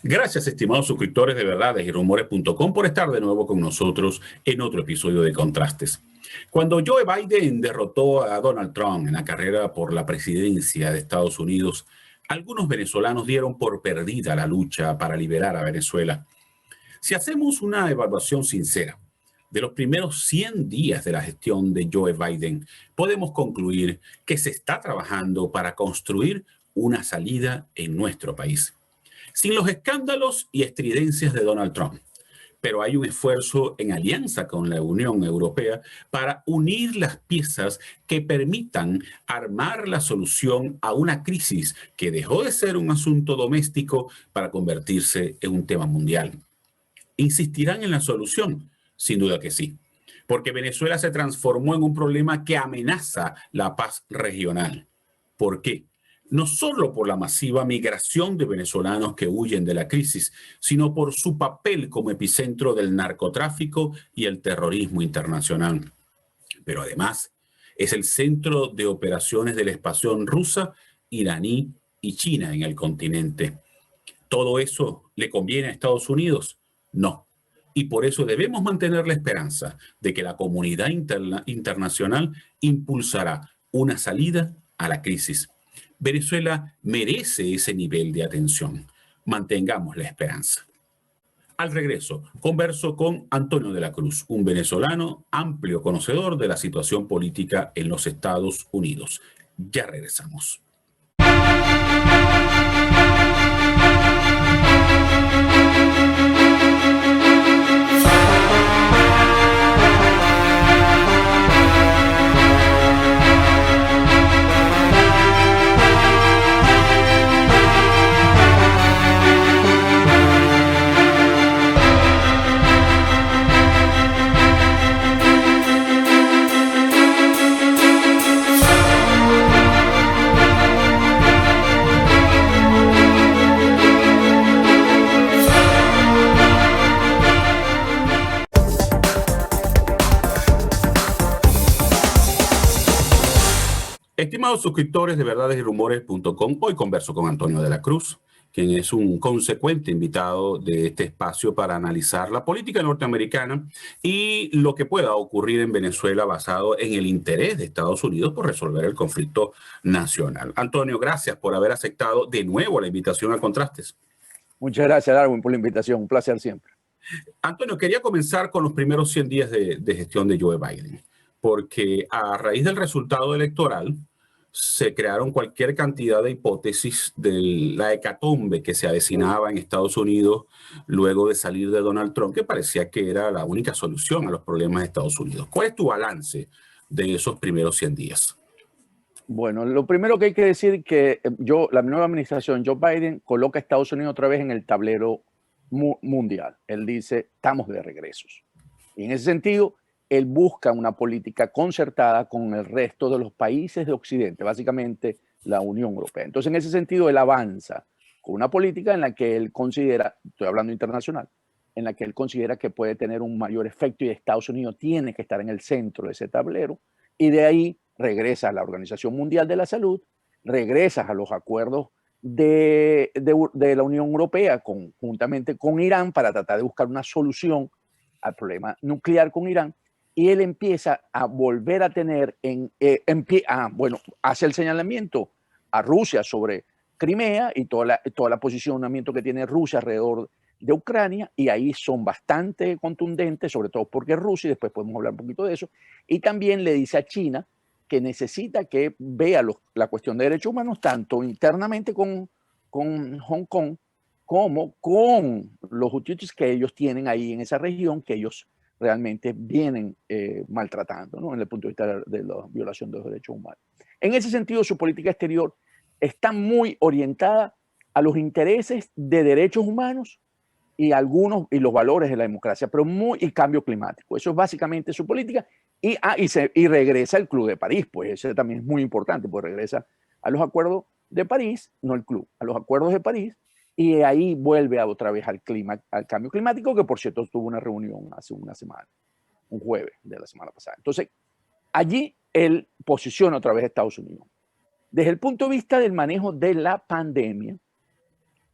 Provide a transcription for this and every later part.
Gracias, estimados suscriptores de verdadesyrumores.com por estar de nuevo con nosotros en otro episodio de Contrastes. Cuando Joe Biden derrotó a Donald Trump en la carrera por la presidencia de Estados Unidos, algunos venezolanos dieron por perdida la lucha para liberar a Venezuela. Si hacemos una evaluación sincera de los primeros 100 días de la gestión de Joe Biden, podemos concluir que se está trabajando para construir una salida en nuestro país, sin los escándalos y estridencias de Donald Trump. Pero hay un esfuerzo en alianza con la Unión Europea para unir las piezas que permitan armar la solución a una crisis que dejó de ser un asunto doméstico para convertirse en un tema mundial. ¿Insistirán en la solución? Sin duda que sí, porque Venezuela se transformó en un problema que amenaza la paz regional. ¿Por qué? No solo por la masiva migración de venezolanos que huyen de la crisis, sino por su papel como epicentro del narcotráfico y el terrorismo internacional. Pero además es el centro de operaciones de la expansión rusa, iraní y China en el continente. ¿Todo eso le conviene a Estados Unidos? No. Y por eso debemos mantener la esperanza de que la comunidad internacional impulsará una salida a la crisis. Venezuela merece ese nivel de atención. Mantengamos la esperanza. Al regreso, converso con Antonio de la Cruz, un venezolano amplio conocedor de la situación política en los Estados Unidos. Ya regresamos. Estimados suscriptores de verdadesyrumores.com, hoy converso con Antonio de la Cruz, quien es un consecuente invitado de este espacio para analizar la política norteamericana y lo que pueda ocurrir en Venezuela basado en el interés de Estados Unidos por resolver el conflicto nacional. Antonio, gracias por haber aceptado de nuevo la invitación a Contrastes. Muchas gracias, Darwin, por la invitación. Un placer siempre. Antonio, quería comenzar con los primeros 100 días de gestión de Joe Biden, porque a raíz del resultado electoral se crearon cualquier cantidad de hipótesis de la hecatombe que se avecinaba en Estados Unidos luego de salir de Donald Trump, que parecía que era la única solución a los problemas de Estados Unidos. ¿Cuál es tu balance de esos primeros 100 días? Bueno, lo primero que hay que decir es que la nueva administración, Joe Biden, coloca a Estados Unidos otra vez en el tablero mundial. Él dice, estamos de regresos. Y en ese sentido, él busca una política concertada con el resto de los países de Occidente, básicamente la Unión Europea. Entonces, en ese sentido, él avanza con una política en la que él considera, estoy hablando internacional, en la que él considera que puede tener un mayor efecto y Estados Unidos tiene que estar en el centro de ese tablero, y de ahí regresa a la Organización Mundial de la Salud, regresas a los acuerdos de la Unión Europea juntamente con Irán para tratar de buscar una solución al problema nuclear con Irán, y él empieza a volver a tener, hace el señalamiento a Rusia sobre Crimea y todo el posicionamiento que tiene Rusia alrededor de Ucrania, y ahí son bastante contundentes, sobre todo porque es Rusia, y después podemos hablar un poquito de eso, y también le dice a China que necesita que vea la cuestión de derechos humanos tanto internamente con Hong Kong como con los hutus que ellos tienen ahí en esa región, que ellos realmente vienen maltratando, ¿no? En el punto de vista de la violación de los derechos humanos. En ese sentido, su política exterior está muy orientada a los intereses de derechos humanos y los valores de la democracia, pero y cambio climático. Eso es básicamente su política. Y regresa al Club de París, pues ese también es muy importante, pues regresa a los acuerdos de París, no el club, a los acuerdos de París, y ahí vuelve otra vez al cambio climático, que por cierto tuvo una reunión hace una semana, un jueves de la semana pasada. Entonces, allí él posiciona otra vez a Estados Unidos. Desde el punto de vista del manejo de la pandemia,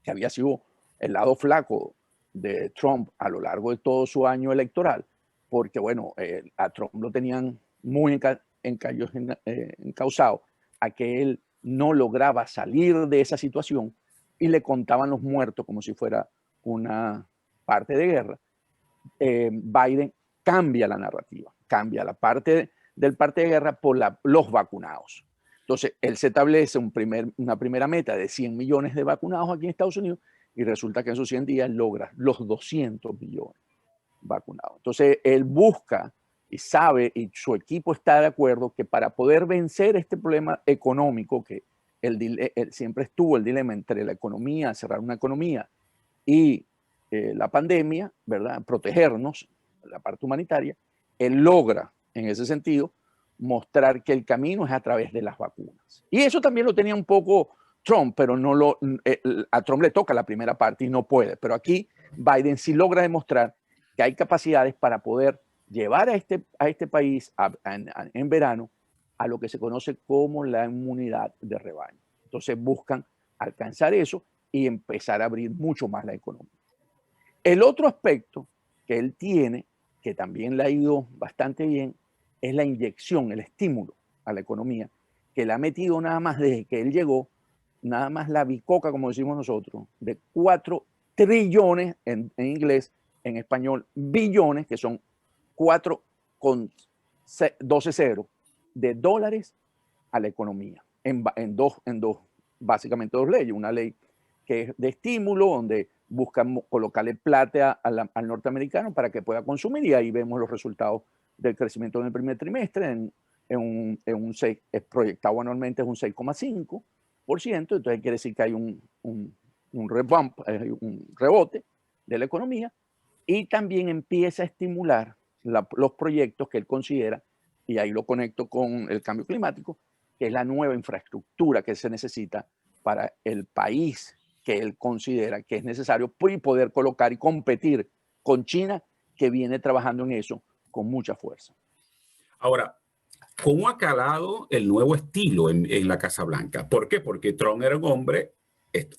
que había sido el lado flaco de Trump a lo largo de todo su año electoral, porque bueno, a Trump lo tenían muy encausado a que él no lograba salir de esa situación y le contaban los muertos como si fuera una parte de guerra. Biden cambia la narrativa, cambia la parte del parte de guerra por los vacunados. Entonces, él se establece una primera meta de 100 millones de vacunados aquí en Estados Unidos y resulta que en esos 100 días logra los 200 millones vacunados. Entonces, él busca y sabe, y su equipo está de acuerdo, que para poder vencer este problema económico, que siempre estuvo el dilema entre la economía, cerrar una economía y la pandemia, ¿verdad? Protegernos, la parte humanitaria, él logra, en ese sentido, mostrar que el camino es a través de las vacunas. Y eso también lo tenía un poco Trump, pero a Trump le toca la primera parte y no puede. Pero aquí Biden sí logra demostrar que hay capacidades para poder llevar a este país en verano a lo que se conoce como la inmunidad de rebaño. Entonces buscan alcanzar eso y empezar a abrir mucho más la economía. El otro aspecto que él tiene, que también le ha ido bastante bien, es la inyección, el estímulo a la economía, que le ha metido nada más desde que él llegó, nada más la bicoca, como decimos nosotros, de 4 trillones en inglés, en español billones, que son 4 con 12 ceros de dólares a la economía, básicamente dos leyes, una ley que es de estímulo, donde buscan colocarle plata al norteamericano para que pueda consumir, y ahí vemos los resultados del crecimiento en el primer trimestre, es proyectado anualmente es un 6,5%, entonces quiere decir que hay un rebote de la economía, y también empieza a estimular los proyectos que él considera, y ahí lo conecto con el cambio climático, que es la nueva infraestructura que se necesita para el país que él considera que es necesario poder colocar y competir con China, que viene trabajando en eso con mucha fuerza. Ahora, ¿cómo ha calado el nuevo estilo en la Casa Blanca? ¿Por qué? Porque Trump era un hombre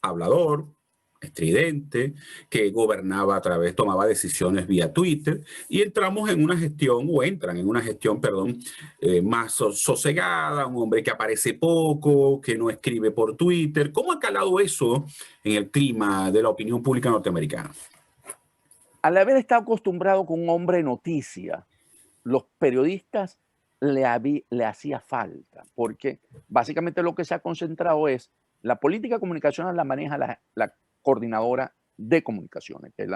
hablador, estridente, que gobernaba tomaba decisiones vía Twitter, y entramos en una gestión, o entran en una gestión, perdón, más sosegada, un hombre que aparece poco, que no escribe por Twitter. ¿Cómo ha calado eso en el clima de la opinión pública norteamericana? Al haber estado acostumbrado con un hombre noticia, los periodistas le hacía falta, porque básicamente lo que se ha concentrado es la política comunicacional la maneja la coordinadora de comunicaciones, que es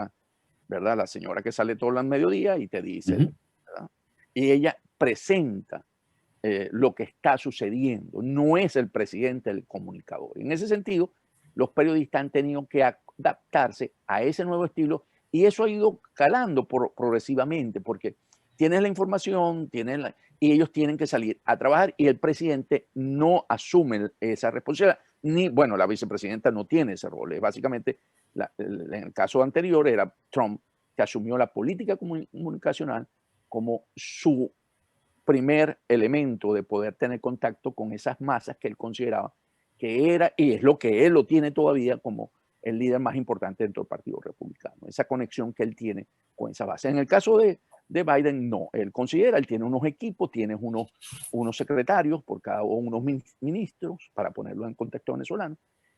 ¿verdad? La señora que sale todos los mediodías y te dice, ¿verdad? Y ella presenta lo que está sucediendo, no es el presidente el comunicador. En ese sentido, los periodistas han tenido que adaptarse a ese nuevo estilo, y eso ha ido calando progresivamente, porque tienes la información, y ellos tienen que salir a trabajar, y el presidente no esa responsabilidad, bueno, la vicepresidenta no tiene ese rol. Es básicamente, en el caso anterior era Trump, que asumió la política comunicacional como su primer elemento de poder tener contacto con esas masas que él consideraba que era, y es lo que él lo tiene todavía, como el líder más importante dentro del Partido Republicano, esa conexión que él tiene con esa base. En el caso de Biden, no, él tiene unos equipos, tiene unos secretarios por cada uno, unos ministros, para ponerlo en contexto venezolano,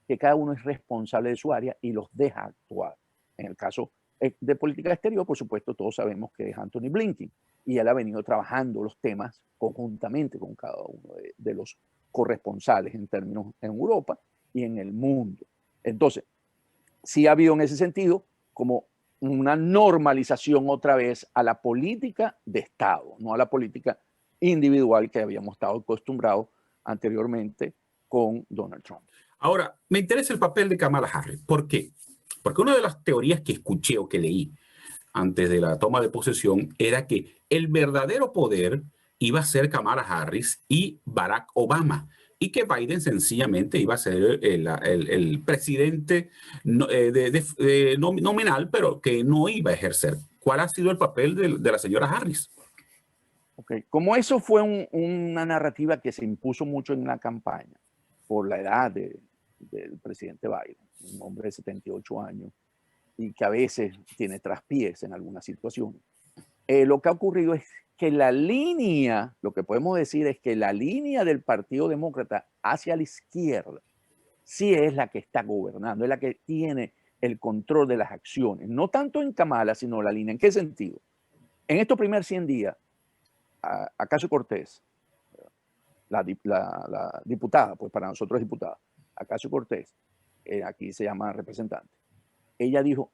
que cada uno es responsable de su área y los deja actuar. En el caso de política exterior, por supuesto, todos sabemos que es Anthony Blinken, y él ha venido trabajando los temas conjuntamente con cada uno de los corresponsales en términos en Europa y en el mundo. Entonces, sí ha habido en ese sentido como una normalización otra vez a la política de Estado, no a la política individual que habíamos estado acostumbrados anteriormente con Donald Trump. Ahora, me interesa el papel de Kamala Harris. ¿Por qué? Porque una de las teorías que escuché o que leí antes de la toma de posesión era que el verdadero poder iba a ser Kamala Harris y Barack Obama, y que Biden sencillamente iba a ser el presidente nominal, pero que no iba a ejercer. ¿Cuál ha sido el papel de la señora Harris? Okay. Como eso fue una narrativa que se impuso mucho en la campaña por la edad del presidente Biden, un hombre de 78 años, y que a veces tiene traspiés en algunas situaciones. Lo que ha ocurrido es que la línea, lo que podemos decir es que la línea del Partido Demócrata hacia la izquierda sí es la que está gobernando, es la que tiene el control de las acciones, no tanto en Kamala, sino la línea. ¿En qué sentido? En estos primeros 100 días, Ocasio-Cortez, la diputada, pues para nosotros es diputada, Ocasio-Cortez, aquí se llama representante, ella dijo,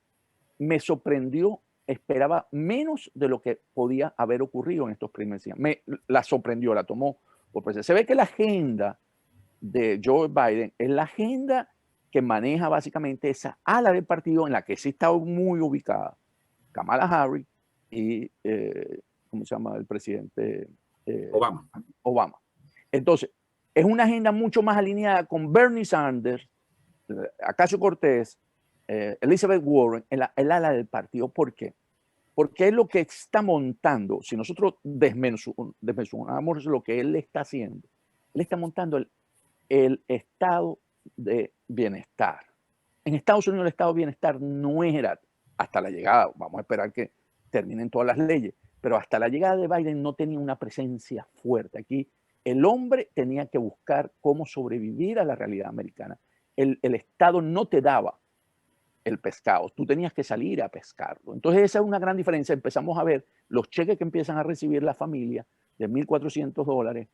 me sorprendió, esperaba menos de lo que podía haber ocurrido en estos primeros días. La sorprendió, la tomó por presente. Se ve que la agenda de Joe Biden es la agenda que maneja básicamente esa ala del partido en la que sí está muy ubicada Kamala Harris y, ¿cómo se llama el presidente? Obama. Entonces, es una agenda mucho más alineada con Bernie Sanders, Ocasio-Cortez, Elizabeth Warren, el ala del partido. ¿Por qué? Porque es lo que está montando. Si nosotros desmenuzamos lo que él está haciendo, él está montando el estado de bienestar. En Estados Unidos el estado de bienestar no era hasta la llegada, vamos a esperar que terminen todas las leyes, pero hasta la llegada de Biden no tenía una presencia fuerte. Aquí el hombre tenía que buscar cómo sobrevivir a la realidad americana. El Estado no te daba el pescado, tú tenías que salir a pescarlo. Entonces esa es una gran diferencia. Empezamos a ver los cheques que empiezan a recibir las familias de $1,400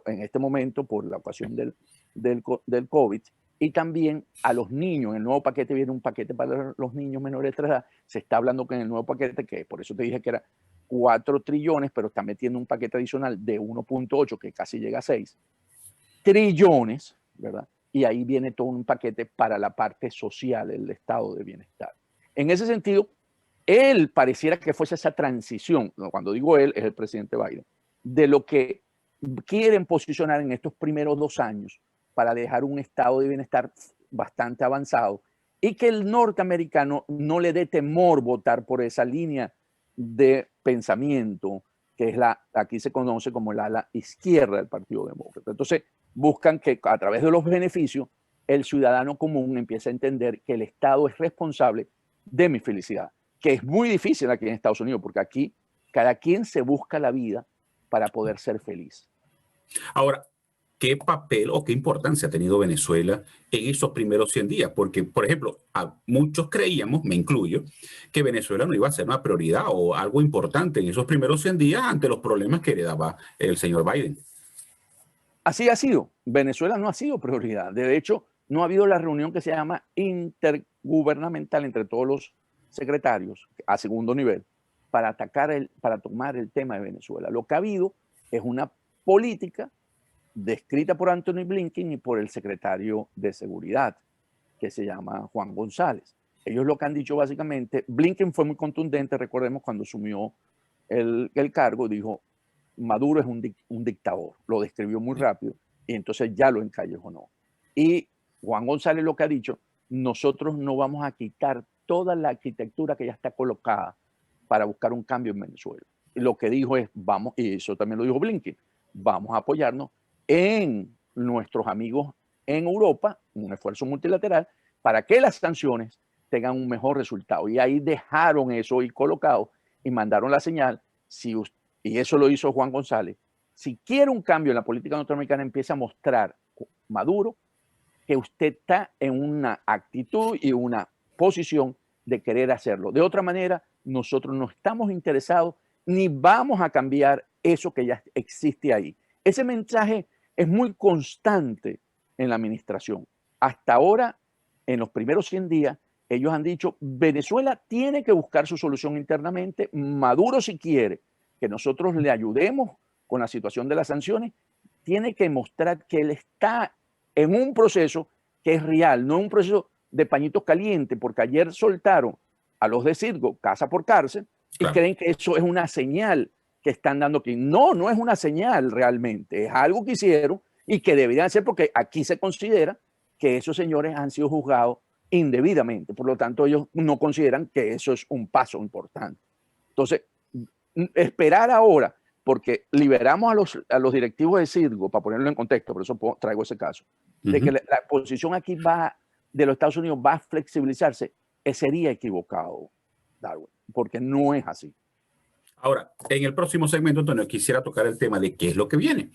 en este momento por la ocasión del COVID, y también a los niños. En el nuevo paquete viene un paquete para los niños menores de 3 edad. Se está hablando que en el nuevo paquete, que por eso te dije que era 4 trillones, pero está metiendo un paquete adicional de 1.8, que casi llega a 6 trillones, ¿verdad? Y ahí viene todo un paquete para la parte social, el estado de bienestar. En ese sentido, él pareciera que fuese esa transición, cuando digo él, es el presidente Biden, de lo que quieren posicionar en estos primeros 2 años para dejar un estado de bienestar bastante avanzado y que el norteamericano no le dé temor votar por esa línea de pensamiento que es aquí se conoce como la ala izquierda del Partido Demócrata. Entonces buscan que a través de los beneficios el ciudadano común empiece a entender que el Estado es responsable de mi felicidad, que es muy difícil aquí en Estados Unidos, porque aquí cada quien se busca la vida para poder ser feliz. Ahora, ¿qué papel o qué importancia ha tenido Venezuela en esos primeros 100 días? Porque, por ejemplo, muchos creíamos, me incluyo, que Venezuela no iba a ser una prioridad o algo importante en esos primeros 100 días ante los problemas que heredaba el señor Biden. Así ha sido. Venezuela no ha sido prioridad. De hecho, no ha habido la reunión que se llama intergubernamental entre todos los secretarios a segundo nivel para tomar el tema de Venezuela. Lo que ha habido es una política descrita por Anthony Blinken y por el secretario de Seguridad, que se llama Juan González. Ellos lo que han dicho básicamente, Blinken fue muy contundente, recordemos cuando asumió el cargo, dijo, Maduro es un dictador, lo describió muy rápido y entonces ya lo encallejonó. Y Juan González lo que ha dicho, nosotros no vamos a quitar toda la arquitectura que ya está colocada para buscar un cambio en Venezuela. Y lo que dijo es, vamos, y eso también lo dijo Blinken, vamos a apoyarnos en nuestros amigos en Europa, un esfuerzo multilateral, para que las sanciones tengan un mejor resultado. Y ahí dejaron eso ahí colocado y mandaron la señal, y eso lo hizo Juan González, si quiere un cambio en la política norteamericana, empieza a mostrar Maduro que usted está en una actitud y una posición de querer hacerlo. De otra manera, nosotros no estamos interesados ni vamos a cambiar eso que ya existe ahí. Ese mensaje es muy constante en la administración. Hasta ahora, en los primeros 100 días, ellos han dicho, Venezuela tiene que buscar su solución internamente. Maduro, si quiere que nosotros le ayudemos con la situación de las sanciones, tiene que mostrar que él está en un proceso que es real, no un proceso de pañitos calientes, porque ayer soltaron a los de Citgo casa por cárcel y creen que eso es una señal que están dando aquí. No, no es una señal realmente, es algo que hicieron y que deberían hacer porque aquí se considera que esos señores han sido juzgados indebidamente. Por lo tanto, ellos no consideran que eso es un paso importante. Entonces, esperar ahora, porque liberamos a los directivos de Citgo, para ponerlo en contexto, por eso traigo ese caso, de que la posición aquí de los Estados Unidos va a flexibilizarse, sería equivocado, Darwin, porque no es así. Ahora, en el próximo segmento, Antonio, quisiera tocar el tema de qué es lo que viene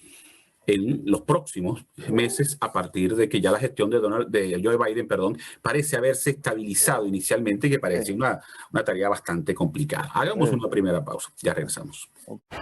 en los próximos meses a partir de que ya la gestión de Joe Biden, perdón, parece haberse estabilizado inicialmente, que parece una tarea bastante complicada. Hagamos una primera pausa, ya regresamos. Okay.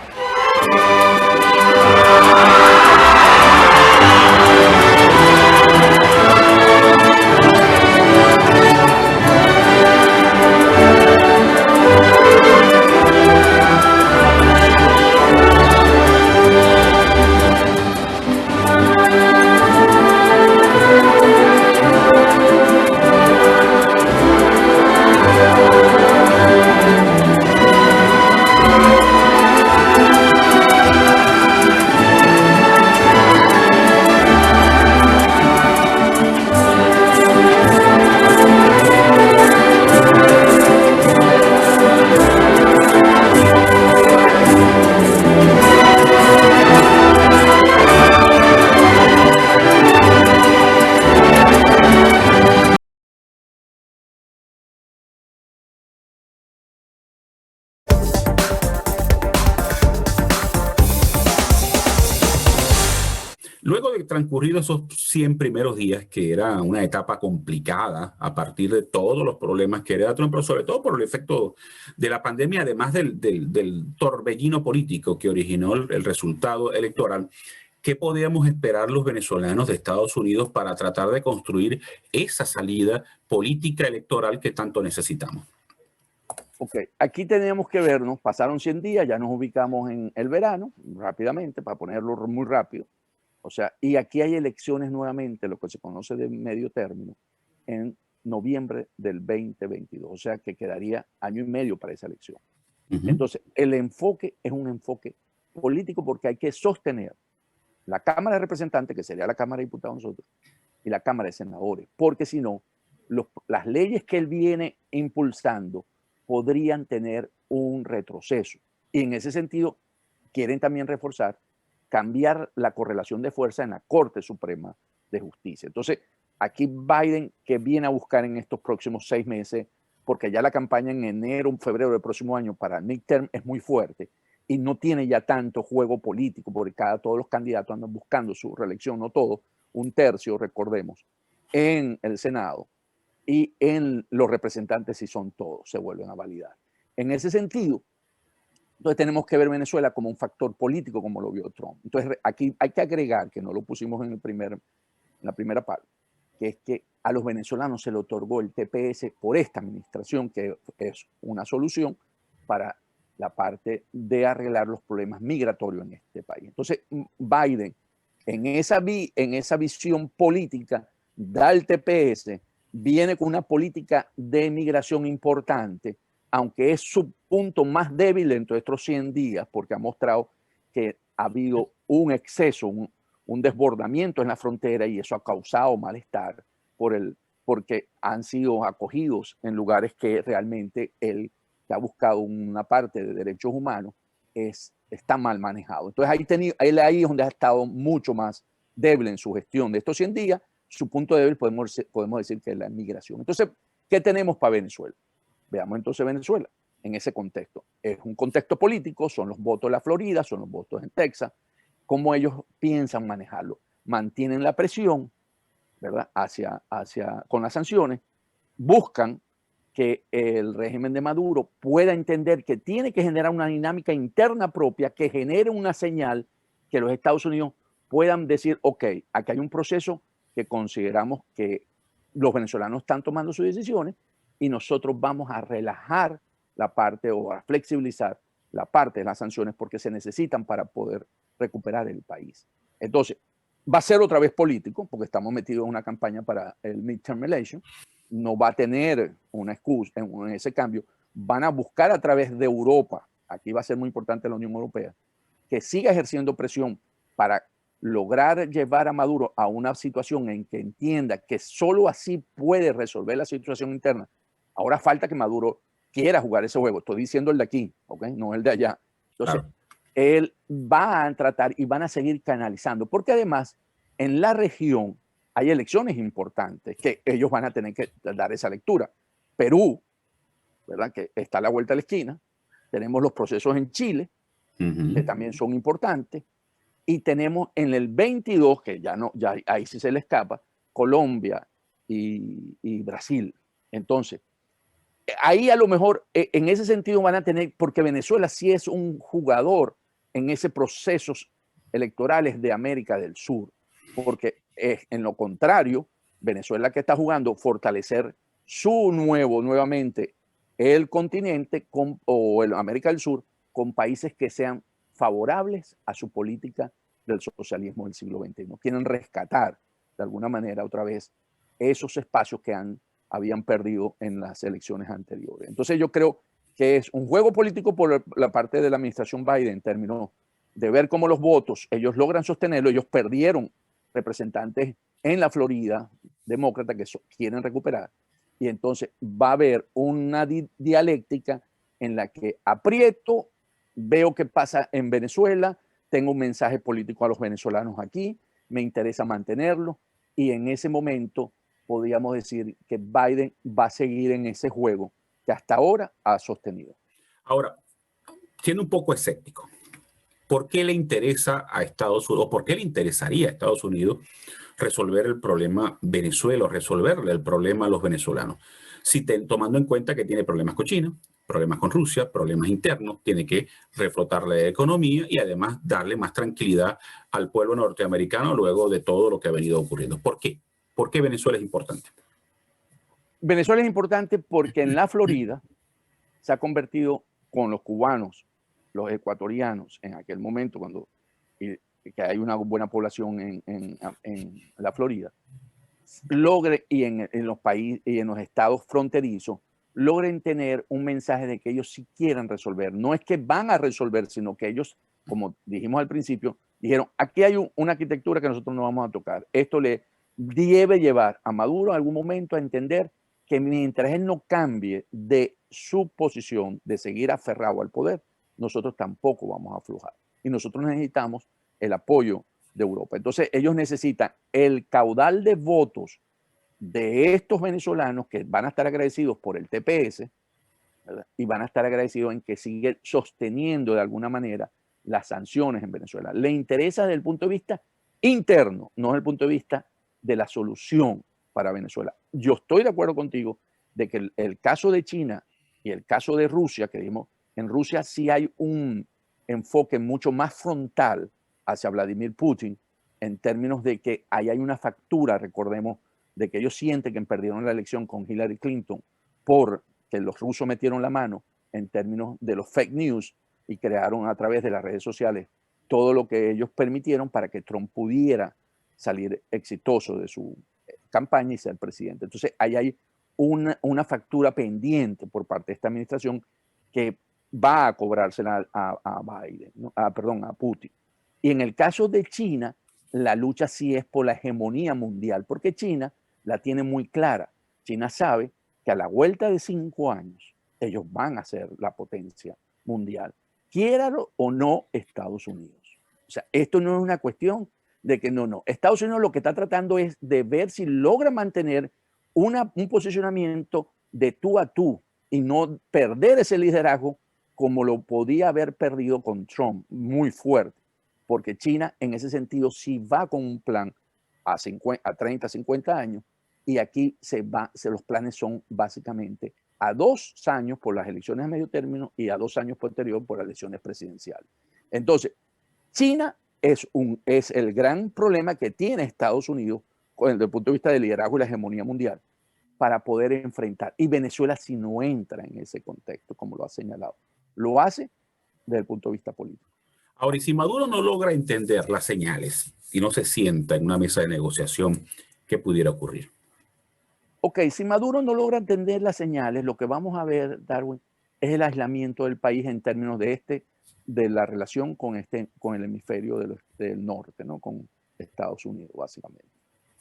Luego de transcurridos esos 100 primeros días, que era una etapa complicada a partir de todos los problemas que era Trump, pero sobre todo por el efecto de la pandemia, además del torbellino político que originó el resultado electoral, ¿qué podíamos esperar los venezolanos de Estados Unidos para tratar de construir esa salida política electoral que tanto necesitamos? Ok, aquí teníamos que vernos, pasaron 100 días, ya nos ubicamos en el verano, rápidamente, para ponerlo muy rápido. O sea, y aquí hay elecciones nuevamente, lo que se conoce de medio término, en noviembre del 2022. O sea, que quedaría año y medio para esa elección. Entonces, el enfoque es un enfoque político porque hay que sostener la Cámara de Representantes, que sería la Cámara de Diputados nosotros, y la Cámara de Senadores, porque si no, las leyes que él viene impulsando podrían tener un retroceso. Y en ese sentido, quieren también reforzar cambiar la correlación de fuerza en la Corte Suprema de Justicia. Entonces, aquí Biden, que viene a buscar en estos próximos 6 meses, porque ya la campaña en enero, febrero del próximo año para midterm es muy fuerte y no tiene ya tanto juego político, porque todos los candidatos andan buscando su reelección, no todos, un tercio, recordemos, en el Senado, y en los representantes, si son todos, se vuelven a validar. En ese sentido, entonces tenemos que ver Venezuela como un factor político, como lo vio Trump. Entonces aquí hay que agregar, que no lo pusimos en la primera parte, que es que a los venezolanos se le otorgó el TPS por esta administración, que es una solución para la parte de arreglar los problemas migratorios en este país. Entonces Biden, en esa visión política, da el TPS, viene con una política de migración importante, aunque es su punto más débil dentro de estos 100 días, porque ha mostrado que ha habido un exceso, un desbordamiento en la frontera, y eso ha causado malestar porque han sido acogidos en lugares que realmente él, que ha buscado una parte de derechos humanos, está mal manejado. Entonces ahí es donde ha estado mucho más débil en su gestión de estos 100 días. Su punto débil podemos decir que es la migración. Entonces, ¿qué tenemos para Venezuela? Veamos entonces Venezuela en ese contexto. Es un contexto político, son los votos de la Florida, son los votos en Texas. ¿Cómo ellos piensan manejarlo? Mantienen la presión, ¿verdad?, con las sanciones, buscan que el régimen de Maduro pueda entender que tiene que generar una dinámica interna propia que genere una señal que los Estados Unidos puedan decir, ok, aquí hay un proceso que consideramos que los venezolanos están tomando sus decisiones y nosotros vamos a relajar la parte o a flexibilizar la parte de las sanciones porque se necesitan para poder recuperar el país. Entonces, va a ser otra vez político porque estamos metidos en una campaña para el midterm election. No va a tener una excusa en ese cambio. Van a buscar a través de Europa, aquí va a ser muy importante la Unión Europea, que siga ejerciendo presión para lograr llevar a Maduro a una situación en que entienda que solo así puede resolver la situación interna. Ahora falta que Maduro quiera jugar ese juego. Estoy diciendo el de aquí, ¿okay? No el de allá. Entonces, claro, él va a tratar y van a seguir canalizando, porque además en la región hay elecciones importantes que ellos van a tener que dar esa lectura. Perú, ¿verdad? Que está a la vuelta de la esquina. Tenemos los procesos en Chile, que también son importantes. Y tenemos en el 22, que ya ahí sí se le escapa, Colombia y Brasil. Entonces, ahí a lo mejor en ese sentido van a tener, porque Venezuela sí es un jugador en ese procesos electorales de América del Sur, porque en lo contrario, Venezuela que está jugando fortalecer nuevamente el continente o el América del Sur con países que sean favorables a su política del socialismo del siglo XXI. Quieren rescatar de alguna manera otra vez esos espacios que habían perdido en las elecciones anteriores. Entonces yo creo que es un juego político por la parte de la administración Biden en términos de ver cómo los votos ellos logran sostenerlo. Ellos perdieron representantes en la Florida, demócratas, que quieren recuperar. Y entonces va a haber una dialéctica en la que aprieto, veo qué pasa en Venezuela, tengo un mensaje político a los venezolanos aquí, me interesa mantenerlo, y en ese momento podríamos decir que Biden va a seguir en ese juego que hasta ahora ha sostenido. Ahora, siendo un poco escéptico, ¿por qué le interesa a Estados Unidos, o por qué le interesaría a Estados Unidos resolver el problema Venezuela, o resolverle el problema a los venezolanos? Tomando en cuenta que tiene problemas con China, problemas con Rusia, problemas internos, tiene que reflotar la economía y además darle más tranquilidad al pueblo norteamericano luego de todo lo que ha venido ocurriendo. ¿Por qué? ¿Por qué Venezuela es importante? Venezuela es importante porque en la Florida se ha convertido con los cubanos, los ecuatorianos, en aquel momento cuando que hay una buena población en la Florida, y en los países y en los estados fronterizos, logren tener un mensaje de que ellos sí quieren resolver. No es que van a resolver, sino que ellos, como dijimos al principio, dijeron, aquí hay una arquitectura que nosotros no vamos a tocar. Esto le debe llevar a Maduro en algún momento a entender que mientras él no cambie de su posición de seguir aferrado al poder, nosotros tampoco vamos a aflojar. Y nosotros necesitamos el apoyo de Europa. Entonces ellos necesitan el caudal de votos de estos venezolanos que van a estar agradecidos por el TPS, ¿verdad? Y van a estar agradecidos en que sigue sosteniendo de alguna manera las sanciones en Venezuela. Le interesa desde el punto de vista interno, no desde el punto de vista de la solución para Venezuela. Yo estoy de acuerdo contigo de que el caso de China y el caso de Rusia, que dijimos, en Rusia sí hay un enfoque mucho más frontal hacia Vladimir Putin en términos de que ahí hay una factura, recordemos, de que ellos sienten que perdieron la elección con Hillary Clinton porque los rusos metieron la mano en términos de los fake news y crearon a través de las redes sociales todo lo que ellos permitieron para que Trump pudiera salir exitoso de su campaña y ser presidente. Entonces, ahí hay una factura pendiente por parte de esta administración que va a cobrársela a Biden, ¿no? Perdón, a Putin. Y en el caso de China, la lucha sí es por la hegemonía mundial, porque China la tiene muy clara. China sabe que a la vuelta de 5 años ellos van a ser la potencia mundial, quiéralo o no Estados Unidos. O sea, esto no es una cuestión de que no. Estados Unidos lo que está tratando es de ver si logra mantener un posicionamiento de tú a tú y no perder ese liderazgo como lo podía haber perdido con Trump, muy fuerte, porque China en ese sentido sí va con un plan a 30, 50 años, y aquí los planes son básicamente a 2 años por las elecciones a medio término y a 2 años posterior por las elecciones presidenciales. Entonces, China es el gran problema que tiene Estados Unidos desde el punto de vista del liderazgo y la hegemonía mundial para poder enfrentar. Y Venezuela si no entra en ese contexto, como lo ha señalado. Lo hace desde el punto de vista político. Ahora, y si Maduro no logra entender las señales y no se sienta en una mesa de negociación, ¿qué pudiera ocurrir? Ok, si Maduro no logra entender las señales, lo que vamos a ver, Darwin, es el aislamiento del país en términos de la relación con el hemisferio del norte, ¿no? Con Estados Unidos, básicamente.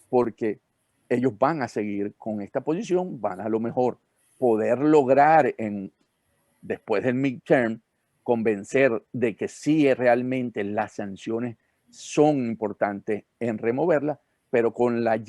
Porque ellos van a seguir con esta posición, van a lo mejor poder lograr después del midterm convencer de que sí realmente las sanciones son importantes en removerlas, pero con la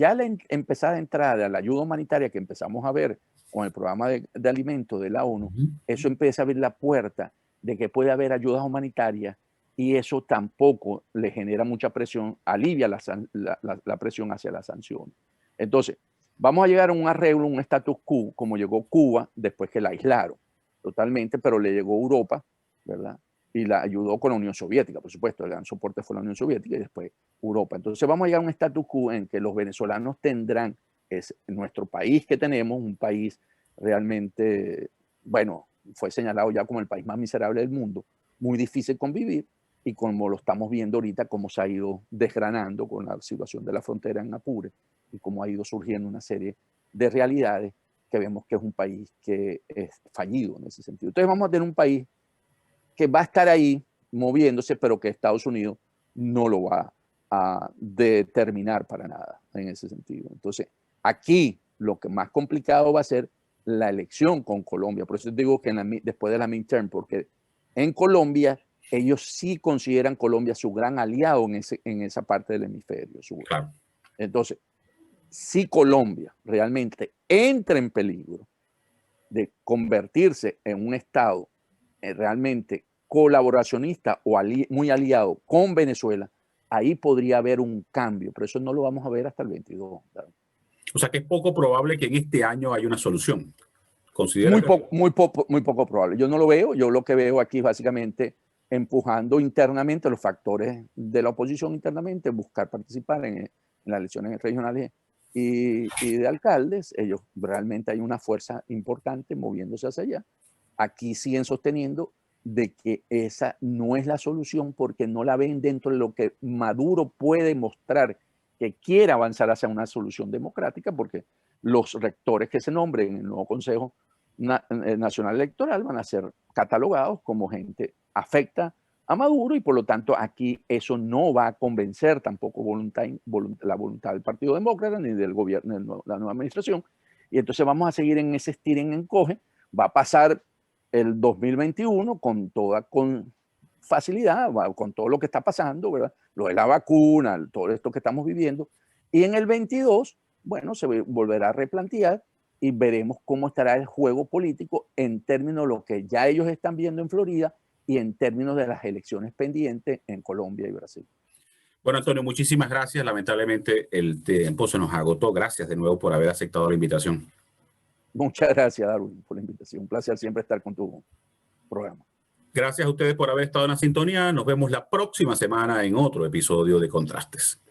empezada entrada, la ayuda humanitaria que empezamos a ver con el programa de alimentos de la ONU, eso empieza a abrir la puerta de que puede haber ayudas humanitarias y eso tampoco le genera mucha presión, alivia la presión hacia las sanciones. Entonces, vamos a llegar a un arreglo, un status quo, como llegó Cuba después que la aislaron totalmente, pero le llegó Europa, ¿verdad? Y la ayudó con la Unión Soviética, por supuesto, el gran soporte fue la Unión Soviética y después Europa. Entonces vamos a llegar a un status quo en que los venezolanos tendrán, es nuestro país que tenemos, un país realmente, bueno, fue señalado ya como el país más miserable del mundo, muy difícil convivir, y como lo estamos viendo ahorita, cómo se ha ido desgranando con la situación de la frontera en Apure, y cómo ha ido surgiendo una serie de realidades que vemos que es un país que es fallido en ese sentido. Entonces vamos a tener un país que va a estar ahí moviéndose, pero que Estados Unidos no lo va a determinar para nada en ese sentido. Entonces, aquí lo que más complicado va a ser la elección con Colombia. Por eso digo que después de la midterm, porque en Colombia ellos sí consideran Colombia su gran aliado en esa parte del hemisferio sur. Claro. Entonces, si Colombia realmente entra en peligro de convertirse en un estado realmente colaboracionista o muy aliado con Venezuela, ahí podría haber un cambio, pero eso no lo vamos a ver hasta el 22. ¿Verdad? O sea que es poco probable que en este año haya una solución. Muy poco probable. Yo no lo veo, yo lo que veo aquí es básicamente empujando internamente los factores de la oposición internamente, buscar participar en las elecciones regionales y de alcaldes. Ellos realmente hay una fuerza importante moviéndose hacia allá. Aquí siguen sosteniendo de que esa no es la solución porque no la ven dentro de lo que Maduro puede mostrar que quiere avanzar hacia una solución democrática, porque los rectores que se nombren en el nuevo Consejo Nacional Electoral van a ser catalogados como gente afecta a Maduro y por lo tanto aquí eso no va a convencer tampoco la voluntad del Partido Demócrata ni del gobierno, de la nueva administración, y entonces vamos a seguir en ese estira y encoge. Va a pasar el 2021 con facilidad, con todo lo que está pasando, ¿verdad? Lo de la vacuna, todo esto que estamos viviendo, y en el 22, bueno, se volverá a replantear y veremos cómo estará el juego político en términos de lo que ya ellos están viendo en Florida y en términos de las elecciones pendientes en Colombia y Brasil. Bueno, Antonio, muchísimas gracias. Lamentablemente el tiempo se nos agotó. Gracias de nuevo por haber aceptado la invitación. Muchas gracias, Darwin, por la invitación. Un placer siempre estar con tu programa. Gracias a ustedes por haber estado en la sintonía. Nos vemos la próxima semana en otro episodio de Contrastes.